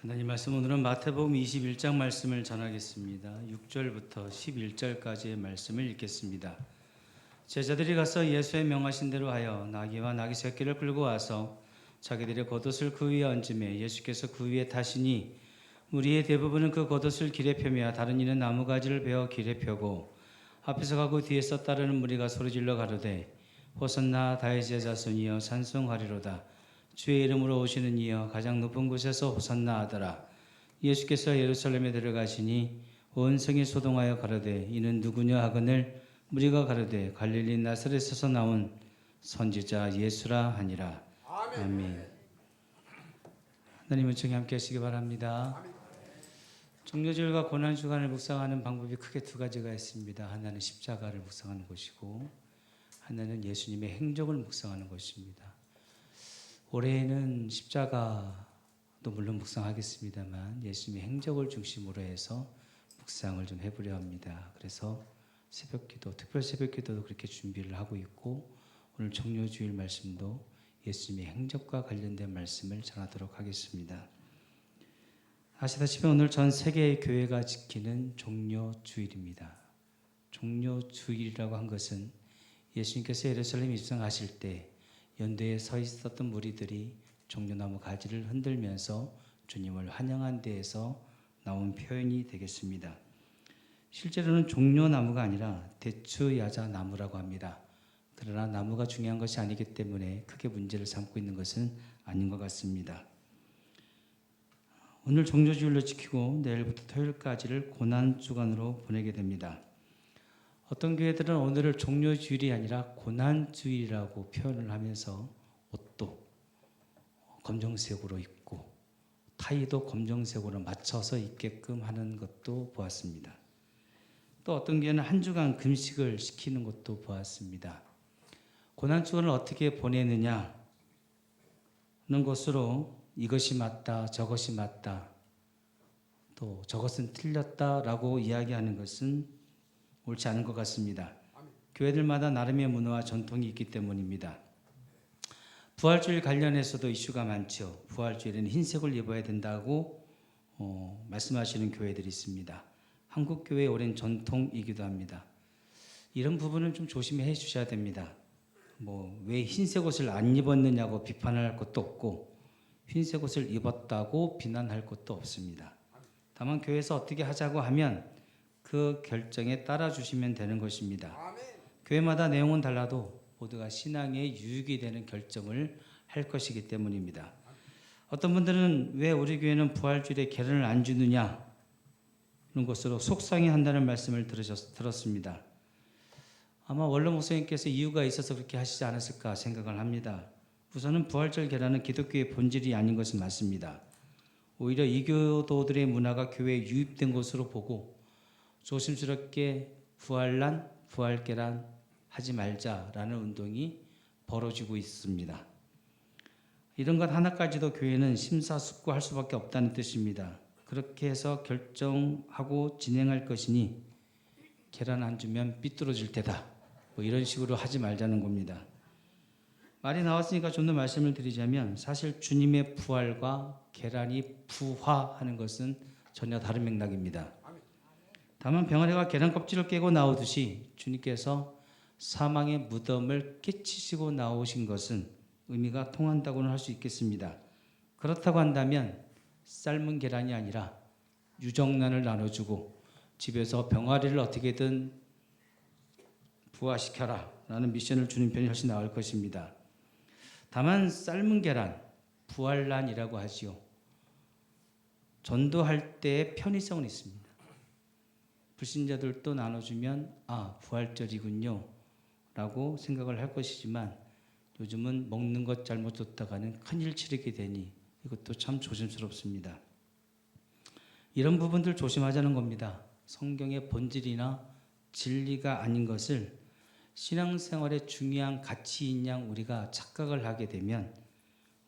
하나님 말씀 오늘은 마태복음 21장 말씀을 전하겠습니다. 6절부터 11절까지의 말씀을 읽겠습니다. 제자들이 가서 예수의 명하신 대로 하여 나귀와 나귀 새끼를 끌고 와서 자기들의 겉옷을 그 위에 얹음에 예수께서 그 위에 타시니 무리의 대부분은 그 겉옷을 길에 펴며 다른 이는 나무가지를 베어 길에 펴고 앞에서 가고 뒤에서 따르는 무리가 소리질러 가로되 호산나 다윗의 자손이여 찬송하리로다. 주의 이름으로 오시는 이여 가장 높은 곳에서 호산나 하더라. 예수께서 예루살렘에 들어가시니 온 성이 소동하여 가로되 이는 누구냐 하거늘 무리가 가로되 갈릴리 나사렛에서 나온 선지자 예수라 하니라. 아멘. 하나님은 청히 함께 하시기 바랍니다. 종료절과 고난주간을 묵상하는 방법이 크게 두 가지가 있습니다. 하나는 십자가를 묵상하는 것이고 하나는 예수님의 행적을 묵상하는 것입니다. 올해에는 십자가도 물론 묵상하겠습니다만 예수님의 행적을 중심으로 해서 묵상을 좀 해보려 합니다. 그래서 새벽기도, 특별 새벽기도도 그렇게 준비를 하고 있고 오늘 종료주일 말씀도 예수님의 행적과 관련된 말씀을 전하도록 하겠습니다. 아시다시피 오늘 전 세계의 교회가 지키는 종료주일입니다. 종료주일이라고 한 것은 예수님께서 예루살렘 입성하실 때 연대에 서 있었던 무리들이 종려나무 가지를 흔들면서 주님을 환영한 데에서 나온 표현이 되겠습니다. 실제로는 종려나무가 아니라 대추야자나무라고 합니다. 그러나 나무가 중요한 것이 아니기 때문에 크게 문제를 삼고 있는 것은 아닌 것 같습니다. 오늘 종료주일로 지키고 내일부터 토요일까지를 고난주간으로 보내게 됩니다. 어떤 교회들은 오늘을 종료주일이 아니라 고난주일이라고 표현을 하면서 옷도 검정색으로 입고 타이도 검정색으로 맞춰서 입게끔 하는 것도 보았습니다. 또 어떤 교회는 한 주간 금식을 시키는 것도 보았습니다. 고난주간을 어떻게 보내느냐는 것으로 이것이 맞다, 저것이 맞다, 또 저것은 틀렸다라고 이야기하는 것은 옳지 않은 것 같습니다. 교회들마다 나름의 문화와 전통이 있기 때문입니다. 부활주일 관련해서도 이슈가 많죠. 부활주일에는 흰색을 입어야 된다고 말씀하시는 교회들이 있습니다. 한국 교회의 오랜 전통이기도 합니다. 이런 부분은 좀 조심해 주셔야 됩니다. 왜 흰색 옷을 안 입었느냐고 비판할 것도 없고 흰색 옷을 입었다고 비난할 것도 없습니다. 다만 교회에서 어떻게 하자고 하면 그 결정에 따라 주시면 되는 것입니다. 교회마다 내용은 달라도 모두가 신앙에 유익이 되는 결정을 할 것이기 때문입니다. 어떤 분들은 왜 우리 교회는 부활주일에 계란을 안 주느냐는 것으로 속상해한다는 말씀을 들었습니다. 아마 원로 목사님께서 이유가 있어서 그렇게 하시지 않았을까 생각을 합니다. 우선은 부활절 계란은 기독교의 본질이 아닌 것은 맞습니다. 오히려 이교도들의 문화가 교회에 유입된 것으로 보고 조심스럽게 부활란, 부활계란 하지 말자라는 운동이 벌어지고 있습니다. 이런 것 하나까지도 교회는 심사숙고할 수밖에 없다는 뜻입니다. 그렇게 해서 결정하고 진행할 것이니 계란 안 주면 삐뚤어질 테다. 이런 식으로 하지 말자는 겁니다. 말이 나왔으니까 좀 더 말씀을 드리자면 사실 주님의 부활과 계란이 부화하는 것은 전혀 다른 맥락입니다. 다만 병아리가 계란 껍질을 깨고 나오듯이 주님께서 사망의 무덤을 깨치시고 나오신 것은 의미가 통한다고는 할 수 있겠습니다. 그렇다고 한다면 삶은 계란이 아니라 유정란을 나눠주고 집에서 병아리를 어떻게든 부화시켜라 라는 미션을 주는 편이 훨씬 나을 것입니다. 다만 삶은 계란, 부활란이라고 하지요. 전도할 때의 편의성은 있습니다. 불신자들도 나눠주면 부활절이군요 라고 생각을 할 것이지만 요즘은 먹는 것 잘못 줬다가는 큰일 치르게 되니 이것도 참 조심스럽습니다. 이런 부분들 조심하자는 겁니다. 성경의 본질이나 진리가 아닌 것을 신앙생활의 중요한 가치인 양 우리가 착각을 하게 되면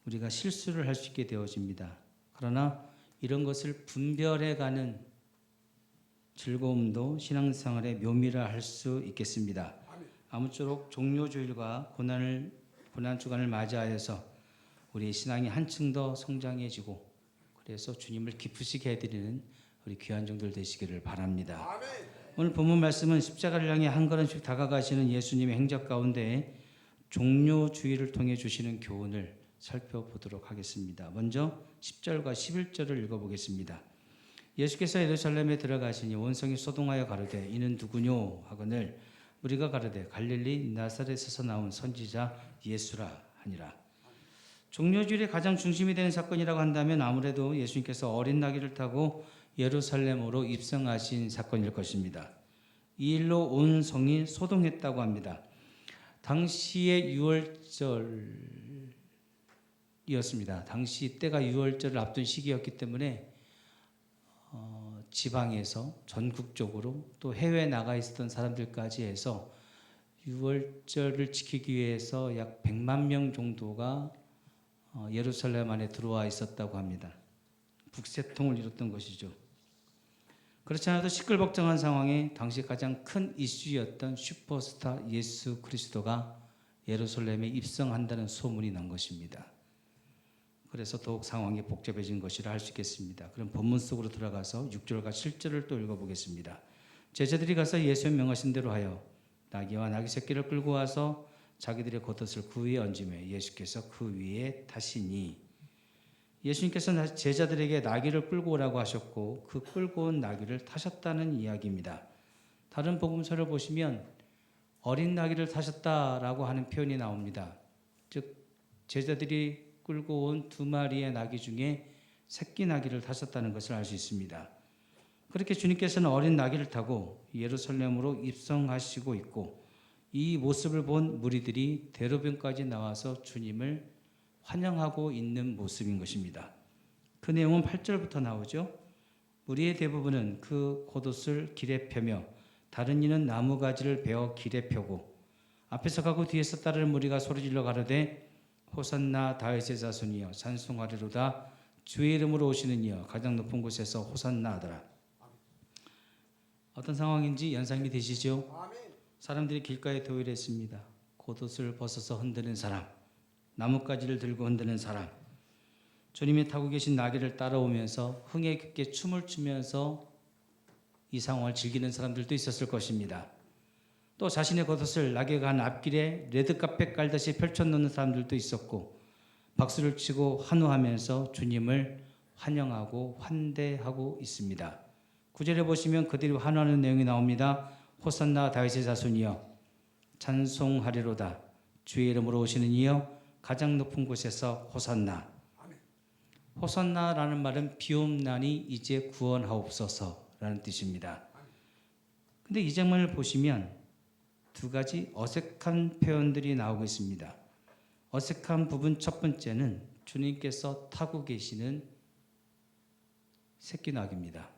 우리가 실수를 할 수 있게 되어집니다. 그러나 이런 것을 분별해가는 즐거움도 신앙생활의 묘미라 할 수 있겠습니다. 아무쪼록 종료주일과 고난주간을 맞이하여서 우리 신앙이 한층 더 성장해지고 그래서 주님을 기쁘시게 해드리는 우리 귀한 종들 되시기를 바랍니다. 아멘. 오늘 본문 말씀은 십자가를 향해 한 걸음씩 다가가시는 예수님의 행적 가운데 종료주의를 통해 주시는 교훈을 살펴보도록 하겠습니다. 먼저 10절과 11절을 읽어보겠습니다. 예수께서 예루살렘에 들어가시니 온성이 소동하여 가로되 이는 누구뇨 하거늘 우리가 가로되 갈릴리 나사렛에서 나온 선지자 예수라 하니라. 종료주일의 가장 중심이 되는 사건이라고 한다면 아무래도 예수님께서 어린 나귀를 타고 예루살렘으로 입성하신 사건일 것입니다. 이 일로 온 성이 소동했다고 합니다. 당시의 유월절이었습니다. 당시 때가 유월절을 앞둔 시기였기 때문에 지방에서 전국적으로 또 해외에 나가 있었던 사람들까지 해서 유월절을 지키기 위해서 약 100만 명 정도가 예루살렘 안에 들어와 있었다고 합니다. 북새통을 이뤘던 것이죠. 그렇지 않아도 시끌벅적한 상황에 당시 가장 큰 이슈였던 슈퍼스타 예수 그리스도가 예루살렘에 입성한다는 소문이 난 것입니다. 그래서 더욱 상황이 복잡해진 것이라 할 수 있겠습니다. 그럼 본문 속으로 들어가서 6절과 7절을 또 읽어보겠습니다. 제자들이 가서 예수의 명하신 대로 하여 나귀와 나귀 새끼를 끌고 와서 자기들의 겉옷을 그 위에 얹으며 예수께서 그 위에 타시니 예수님께서 제자들에게 나귀를 끌고 오라고 하셨고 그 끌고 온 나귀를 타셨다는 이야기입니다. 다른 복음서를 보시면 어린 나귀를 타셨다라고 하는 표현이 나옵니다. 즉 제자들이 끌고 온 2마리의 나귀 중에 새끼 나귀를 타셨다는 것을 알 수 있습니다. 그렇게 주님께서는 어린 나귀를 타고 예루살렘으로 입성하시고 있고 이 모습을 본 무리들이 대로변까지 나와서 주님을 환영하고 있는 모습인 것입니다. 그 내용은 8절부터 나오죠. 무리의 대부분은 그 겉옷을 길에 펴며 다른 이는 나무가지를 베어 길에 펴고 앞에서 가고 뒤에서 따르는 무리가 소리질러 가로되 호산나 다윗의 자손이여 찬송하리로다 주의 이름으로 오시는 이여 가장 높은 곳에서 호산나 하더라. 어떤 상황인지 연상이 되시죠? 사람들이 길가에 도일했습니다. 겉옷을 벗어서 흔드는 사람, 나뭇가지를 들고 흔드는 사람, 주님이 타고 계신 나귀를 따라오면서 흥에 깊게 춤을 추면서 이 상황을 즐기는 사람들도 있었을 것입니다. 또 자신의 겉옷을 나귀가 간 앞길에 레드카펫 깔듯이 펼쳐놓는 사람들도 있었고 박수를 치고 환호하면서 주님을 환영하고 환대하고 있습니다. 9절에 보시면 그들이 환호하는 내용이 나옵니다. 호산나 다윗의 자손이여 찬송하리로다 주의 이름으로 오시는 이여 가장 높은 곳에서 호산나. 호산나라는 말은 비옵나니 이제 구원하옵소서라는 뜻입니다. 근데 이 장면을 보시면 두 가지 어색한 표현들이 나오고 있습니다. 어색한 부분 첫 번째는 주님께서 타고 계시는 새끼 나귀입니다.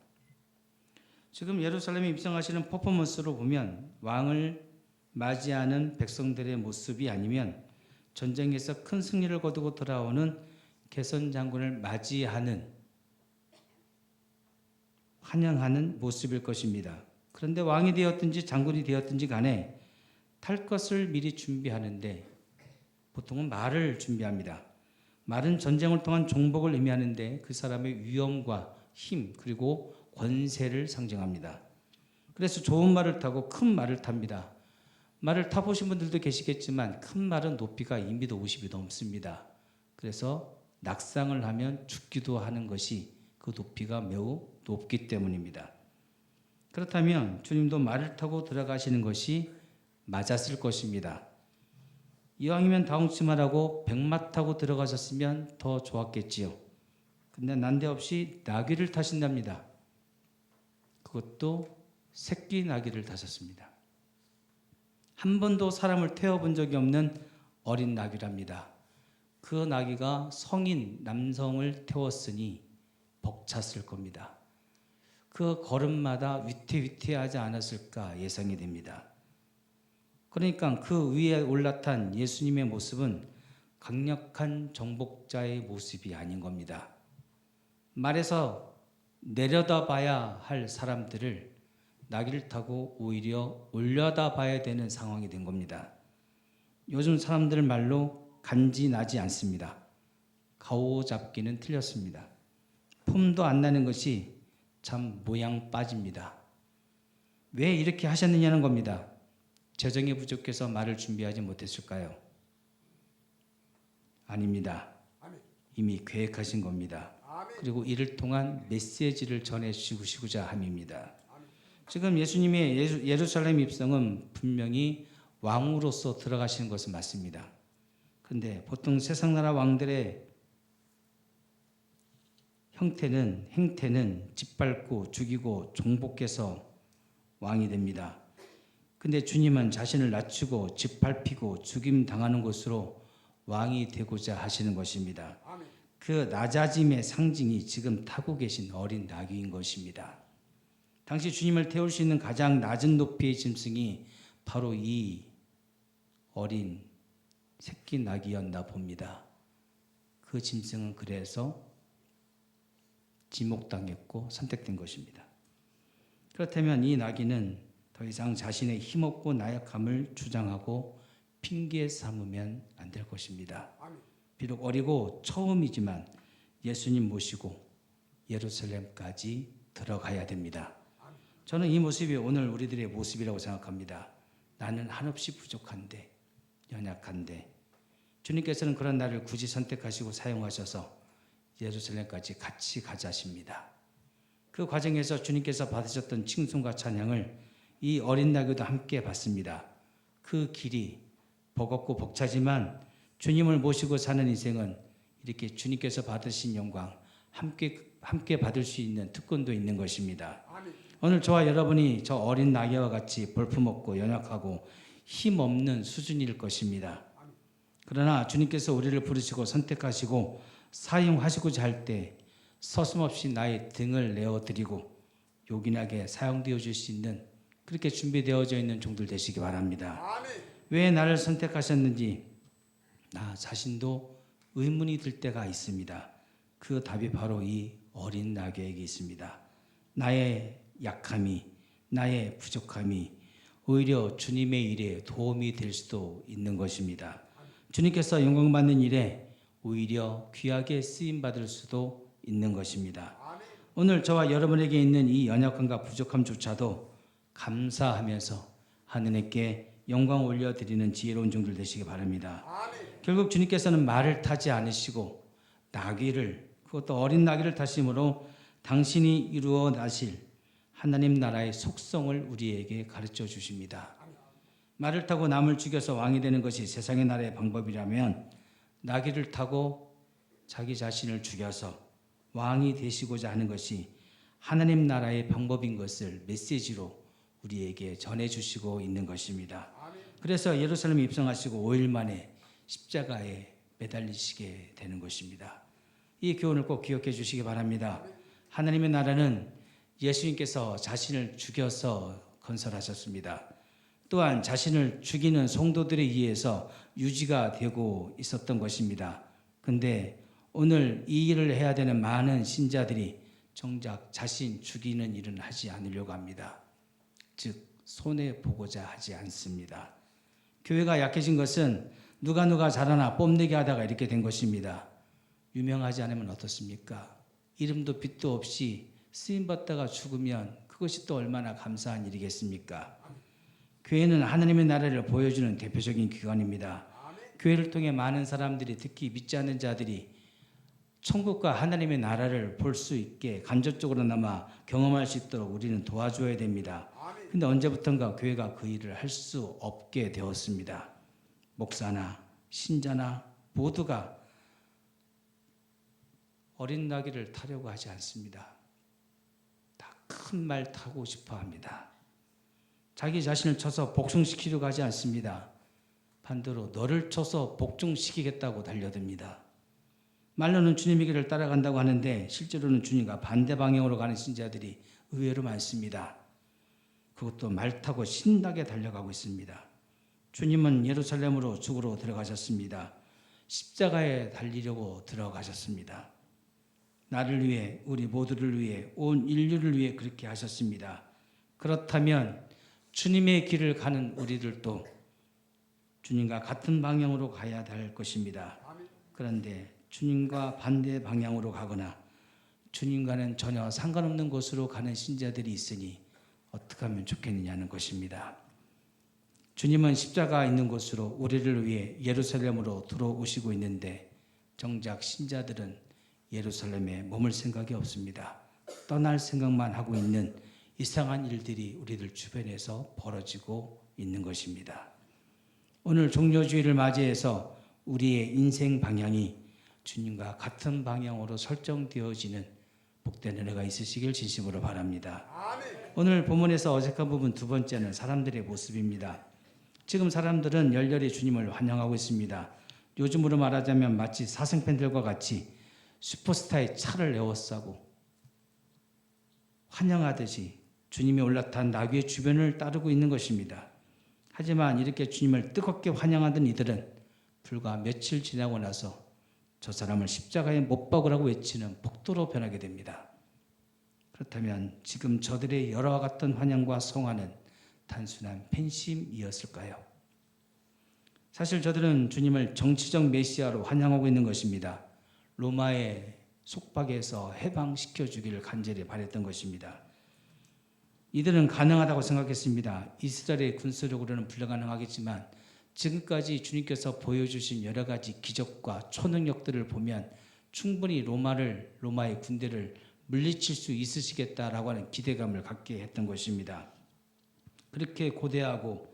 지금 예루살렘에 입성하시는 퍼포먼스로 보면 왕을 맞이하는 백성들의 모습이 아니면 전쟁에서 큰 승리를 거두고 돌아오는 개선 장군을 맞이하는 환영하는 모습일 것입니다. 그런데 왕이 되었든지 장군이 되었든지 간에 탈 것을 미리 준비하는데 보통은 말을 준비합니다. 말은 전쟁을 통한 종복을 의미하는데 그 사람의 위엄과 힘 그리고 권세를 상징합니다. 그래서 좋은 말을 타고 큰 말을 탑니다. 말을 타보신 분들도 계시겠지만 큰 말은 높이가 2m 50이 넘습니다. 그래서 낙상을 하면 죽기도 하는 것이 그 높이가 매우 높기 때문입니다. 그렇다면 주님도 말을 타고 들어가시는 것이 맞았을 것입니다. 이왕이면 다홍치마라고 백마 타고 들어가셨으면 더 좋았겠지요. 근데 난데없이 나귀를 타신답니다. 그것도 새끼 나귀를 타셨습니다. 한 번도 사람을 태워본 적이 없는 어린 나귀랍니다. 그 나귀가 성인 남성을 태웠으니 벅찼을 겁니다. 그 걸음마다 위태위태하지 않았을까 예상이 됩니다. 그러니까 그 위에 올라탄 예수님의 모습은 강력한 정복자의 모습이 아닌 겁니다. 말에서 내려다봐야 할 사람들을 나귀를 타고 오히려 올려다봐야 되는 상황이 된 겁니다. 요즘 사람들 말로 간지나지 않습니다. 가오잡기는 틀렸습니다. 폼도 안 나는 것이 참 모양 빠집니다. 왜 이렇게 하셨느냐는 겁니다. 재정이 부족해서 말을 준비하지 못했을까요? 아닙니다. 이미 계획하신 겁니다. 그리고 이를 통한 메시지를 전해주시고자 함입니다. 지금 예수님의 예루살렘 입성은 분명히 왕으로서 들어가시는 것은 맞습니다. 그런데 보통 세상 나라 왕들의 행태는 짓밟고 죽이고 종복해서 왕이 됩니다. 근데 주님은 자신을 낮추고 짓밟히고 죽임 당하는 것으로 왕이 되고자 하시는 것입니다. 그 낮아짐의 상징이 지금 타고 계신 어린 나귀인 것입니다. 당시 주님을 태울 수 있는 가장 낮은 높이의 짐승이 바로 이 어린 새끼 나귀였나 봅니다. 그 짐승은 그래서 지목당했고 선택된 것입니다. 그렇다면 이 나귀는 더 이상 자신의 힘없고 나약함을 주장하고 핑계 삼으면 안 될 것입니다. 비록 어리고 처음이지만 예수님 모시고 예루살렘까지 들어가야 됩니다. 저는 이 모습이 오늘 우리들의 모습이라고 생각합니다. 나는 한없이 부족한데, 연약한데, 주님께서는 그런 나를 굳이 선택하시고 사용하셔서 예루살렘까지 같이 가자십니다. 그 과정에서 주님께서 받으셨던 칭송과 찬양을 이 어린 나귀도 함께 받습니다. 그 길이 버겁고 벅차지만 주님을 모시고 사는 인생은 이렇게 주님께서 받으신 영광 함께 받을 수 있는 특권도 있는 것입니다. 오늘 저와 여러분이 저 어린 나귀와 같이 볼품없고 연약하고 힘없는 수준일 것입니다. 그러나 주님께서 우리를 부르시고 선택하시고 사용하시고자 할 때 서슴없이 나의 등을 내어드리고 요긴하게 사용되어 줄 수 있는 그렇게 준비되어져 있는 종들 되시기 바랍니다. 왜 나를 선택하셨는지 나 자신도 의문이 들 때가 있습니다. 그 답이 바로 이 어린 나귀에게 있습니다. 나의 약함이, 나의 부족함이 오히려 주님의 일에 도움이 될 수도 있는 것입니다. 주님께서 영광받는 일에 오히려 귀하게 쓰임받을 수도 있는 것입니다. 오늘 저와 여러분에게 있는 이 연약함과 부족함조차도 감사하면서 하느님께 영광 올려드리는 지혜로운 종들 되시기 바랍니다. 결국 주님께서는 말을 타지 않으시고 나귀를, 그것도 어린 나귀를 타심으로 당신이 이루어 나실 하나님 나라의 속성을 우리에게 가르쳐 주십니다. 말을 타고 남을 죽여서 왕이 되는 것이 세상의 나라의 방법이라면 나귀를 타고 자기 자신을 죽여서 왕이 되시고자 하는 것이 하나님 나라의 방법인 것을 메시지로 우리에게 전해주시고 있는 것입니다. 그래서 예루살렘에 입성하시고 5일 만에 십자가에 매달리시게 되는 것입니다. 이 교훈을 꼭 기억해 주시기 바랍니다. 하나님의 나라는 예수님께서 자신을 죽여서 건설하셨습니다. 또한 자신을 죽이는 성도들에 의해서 유지가 되고 있었던 것입니다. 그런데 오늘 이 일을 해야 되는 많은 신자들이 정작 자신 죽이는 일은 하지 않으려고 합니다. 즉 손해보고자 하지 않습니다. 교회가 약해진 것은 누가 잘하나 뽐내게 하다가 이렇게 된 것입니다. 유명하지 않으면 어떻습니까? 이름도 빛도 없이 쓰임받다가 죽으면 그것이 또 얼마나 감사한 일이겠습니까? 교회는 하나님의 나라를 보여주는 대표적인 기관입니다. 교회를 통해 많은 사람들이, 특히 믿지 않는 자들이 천국과 하나님의 나라를 볼 수 있게 간접적으로나마 경험할 수 있도록 우리는 도와줘야 됩니다. 근데 언제부턴가 교회가 그 일을 할 수 없게 되었습니다. 목사나 신자나 모두가 어린 나귀를 타려고 하지 않습니다. 다 큰 말 타고 싶어 합니다. 자기 자신을 쳐서 복종시키려고 하지 않습니다. 반대로 너를 쳐서 복종시키겠다고 달려듭니다. 말로는 주님의 길을 따라간다고 하는데 실제로는 주님과 반대 방향으로 가는 신자들이 의외로 많습니다. 그것도 말 타고 신나게 달려가고 있습니다. 주님은 예루살렘으로 죽으러 들어가셨습니다. 십자가에 달리려고 들어가셨습니다. 나를 위해, 우리 모두를 위해, 온 인류를 위해 그렇게 하셨습니다. 그렇다면 주님의 길을 가는 우리들도 주님과 같은 방향으로 가야 할 것입니다. 그런데 주님과 반대 방향으로 가거나 주님과는 전혀 상관없는 곳으로 가는 신자들이 있으니 어떻게 하면 좋겠느냐는 것입니다. 주님은 십자가 있는 곳으로 우리를 위해 예루살렘으로 들어오시고 있는데 정작 신자들은 예루살렘에 머물 생각이 없습니다. 떠날 생각만 하고 있는 이상한 일들이 우리들 주변에서 벌어지고 있는 것입니다. 오늘 종료주의를 맞이해서 우리의 인생 방향이 주님과 같은 방향으로 설정되어지는 복된 은혜가 있으시길 진심으로 바랍니다. 아멘. 오늘 본문에서 어색한 부분 두 번째는 사람들의 모습입니다. 지금 사람들은 열렬히 주님을 환영하고 있습니다. 요즘으로 말하자면 마치 사생팬들과 같이 슈퍼스타의 차를 에워싸고 환영하듯이 주님이 올라탄 나귀의 주변을 따르고 있는 것입니다. 하지만 이렇게 주님을 뜨겁게 환영하던 이들은 불과 며칠 지나고 나서 저 사람을 십자가에 못 박으라고 외치는 폭도로 변하게 됩니다. 그렇다면 지금 저들의 열화와 같던 환영과 성화는 단순한 팬심이었을까요? 사실 저들은 주님을 정치적 메시아로 환영하고 있는 것입니다. 로마의 속박에서 해방시켜 주기를 간절히 바랬던 것입니다. 이들은 가능하다고 생각했습니다. 이스라엘의 군사력으로는 불가능하겠지만 지금까지 주님께서 보여주신 여러 가지 기적과 초능력들을 보면 충분히 로마의 군대를 물리칠 수 있으시겠다라고 하는 기대감을 갖게 했던 것입니다. 그렇게 고대하고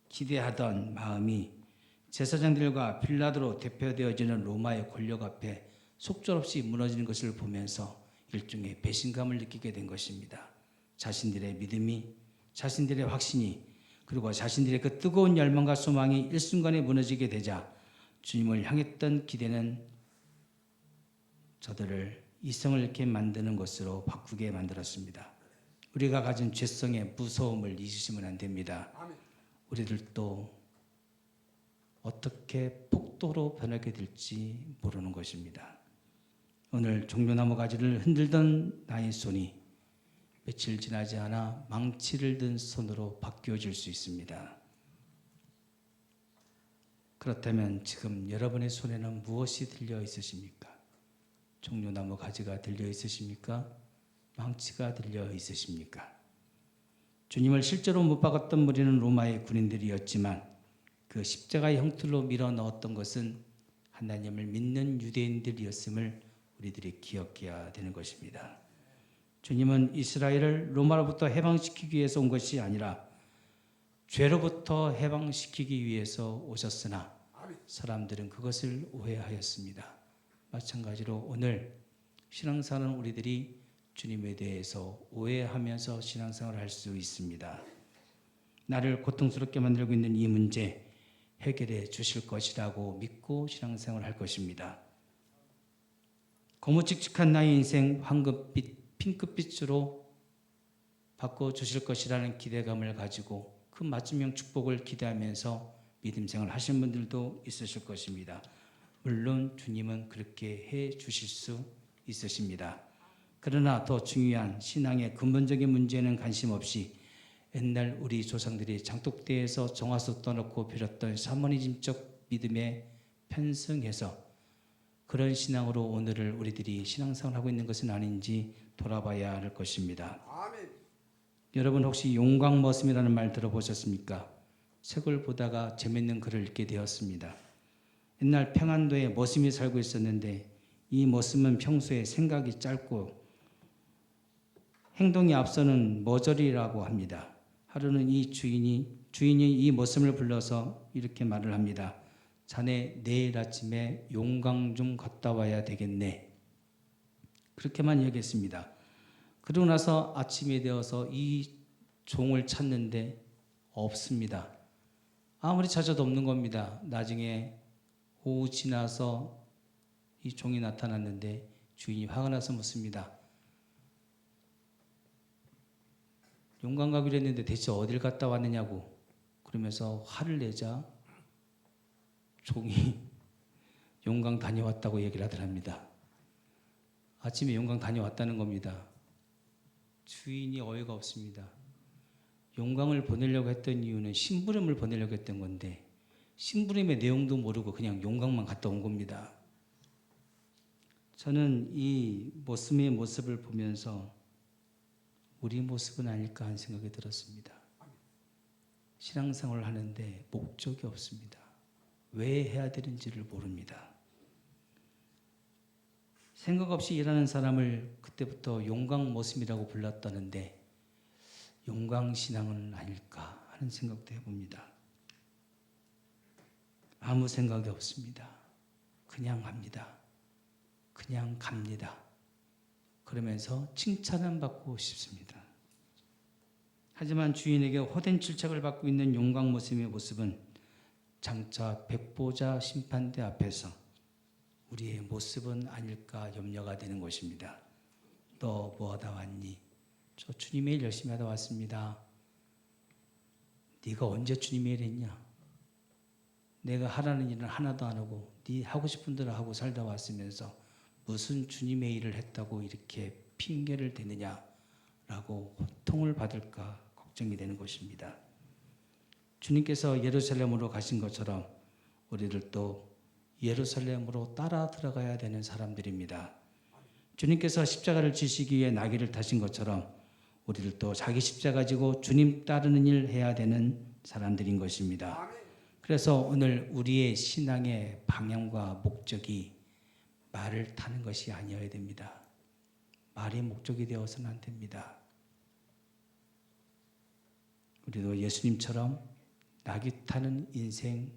기대하던 마음이 제사장들과 빌라도로 대표되어지는 로마의 권력 앞에 속절없이 무너지는 것을 보면서 일종의 배신감을 느끼게 된 것입니다. 자신들의 믿음이, 자신들의 확신이, 그리고 자신들의 그 뜨거운 열망과 소망이 일순간에 무너지게 되자 주님을 향했던 기대는 저들을 이성을 잃게 만드는 것으로 바꾸게 만들었습니다. 우리가 가진 죄성의 무서움을 잊으시면 안 됩니다. 우리들도 어떻게 폭도로 변하게 될지 모르는 것입니다. 오늘 종려나무 가지를 흔들던 나의 손이 며칠 지나지 않아 망치를 든 손으로 바뀌어질 수 있습니다. 그렇다면 지금 여러분의 손에는 무엇이 들려 있으십니까? 종려나무 가지가 들려 있으십니까? 망치가 들려 있으십니까? 주님을 실제로 못 박았던 무리는 로마의 군인들이었지만 그 십자가의 형틀로 밀어 넣었던 것은 하나님을 믿는 유대인들이었음을 우리들이 기억해야 되는 것입니다. 주님은 이스라엘을 로마로부터 해방시키기 위해서 온 것이 아니라 죄로부터 해방시키기 위해서 오셨으나 사람들은 그것을 오해하였습니다. 마찬가지로 오늘 신앙생활은 우리들이 주님에 대해서 오해하면서 신앙생활을 할 수 있습니다. 나를 고통스럽게 만들고 있는 이 문제 해결해 주실 것이라고 믿고 신앙생활을 할 것입니다. 거무칙칙한 나의 인생 황금빛, 핑크빛으로 바꿔주실 것이라는 기대감을 가지고 그 맞춤형 축복을 기대하면서 믿음생활을 하시는 분들도 있으실 것입니다. 물론 주님은 그렇게 해 주실 수 있으십니다. 그러나 더 중요한 신앙의 근본적인 문제는 관심 없이 옛날 우리 조상들이 장독대에서 정화수 떠놓고 빌었던 샤머니즘적 믿음에 편승해서 그런 신앙으로 오늘을 우리들이 신앙생활을 하고 있는 것은 아닌지 돌아봐야 할 것입니다. 아멘. 여러분 혹시 용광머슴이라는 말 들어보셨습니까? 책을 보다가 재밌는 글을 읽게 되었습니다. 옛날 평안도에 머슴이 살고 있었는데 이 머슴은 평소에 생각이 짧고 행동이 앞서는 머저리라고 합니다. 하루는 이 주인이 이 머슴을 불러서 이렇게 말을 합니다. 자네 내일 아침에 용광 좀 갔다 와야 되겠네. 그렇게만 이야기했습니다. 그러고 나서 아침이 되어서 이 종을 찾는데 없습니다. 아무리 찾아도 없는 겁니다. 나중에 오후 지나서 이 종이 나타났는데 주인이 화가 나서 묻습니다. 용광 가기로 했는데 대체 어딜 갔다 왔느냐고 그러면서 화를 내자 종이 용광 다녀왔다고 얘기를 하더랍니다. 아침에 용광 다녀왔다는 겁니다. 주인이 어이가 없습니다. 용광을 보내려고 했던 이유는 심부름을 보내려고 했던 건데 심부름의 내용도 모르고 그냥 용광만 갔다 온 겁니다. 저는 이 모습의 모습을 보면서 우리 모습은 아닐까 하는 생각이 들었습니다. 신앙생활을 하는데 목적이 없습니다. 왜 해야 되는지를 모릅니다. 생각 없이 일하는 사람을 그때부터 용광 모습이라고 불렀다는데 용광 신앙은 아닐까 하는 생각도 해봅니다. 아무 생각이 없습니다. 그냥 합니다. 그냥 갑니다. 그러면서 칭찬은 받고 싶습니다. 하지만 주인에게 호된 질책을 받고 있는 용광 모습의 모습은 장차 백보자 심판대 앞에서 우리의 모습은 아닐까 염려가 되는 것입니다. 너 뭐하다 왔니? 저 주님의 일 열심히 하다 왔습니다. 네가 언제 주님의 일 했냐? 내가 하라는 일은 하나도 안 하고 네 하고 싶은 대로 하고 살다 왔으면서 무슨 주님의 일을 했다고 이렇게 핑계를 대느냐라고 호통을 받을까 걱정이 되는 것입니다. 주님께서 예루살렘으로 가신 것처럼 우리들도 예루살렘으로 따라 들어가야 되는 사람들입니다. 주님께서 십자가를 지시기 위해 나귀를 타신 것처럼 우리들도 자기 십자가 지고 주님 따르는 일 해야 되는 사람들인 것입니다. 그래서 오늘 우리의 신앙의 방향과 목적이 말을 타는 것이 아니어야 됩니다. 말이 목적이 되어서는 안 됩니다. 우리도 예수님처럼 낙이 타는 인생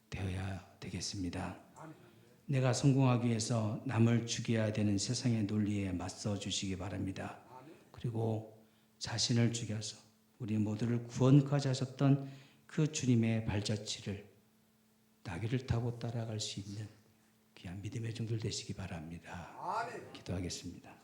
되어야 되겠습니다. 내가 성공하기 위해서 남을 죽여야 되는 세상의 논리에 맞서 주시기 바랍니다. 그리고 자신을 죽여서 우리 모두를 구원까지 하셨던 그 주님의 발자취를 나귀를 타고 따라갈 수 있는 귀한 믿음의 종들 되시기 바랍니다. 기도하겠습니다.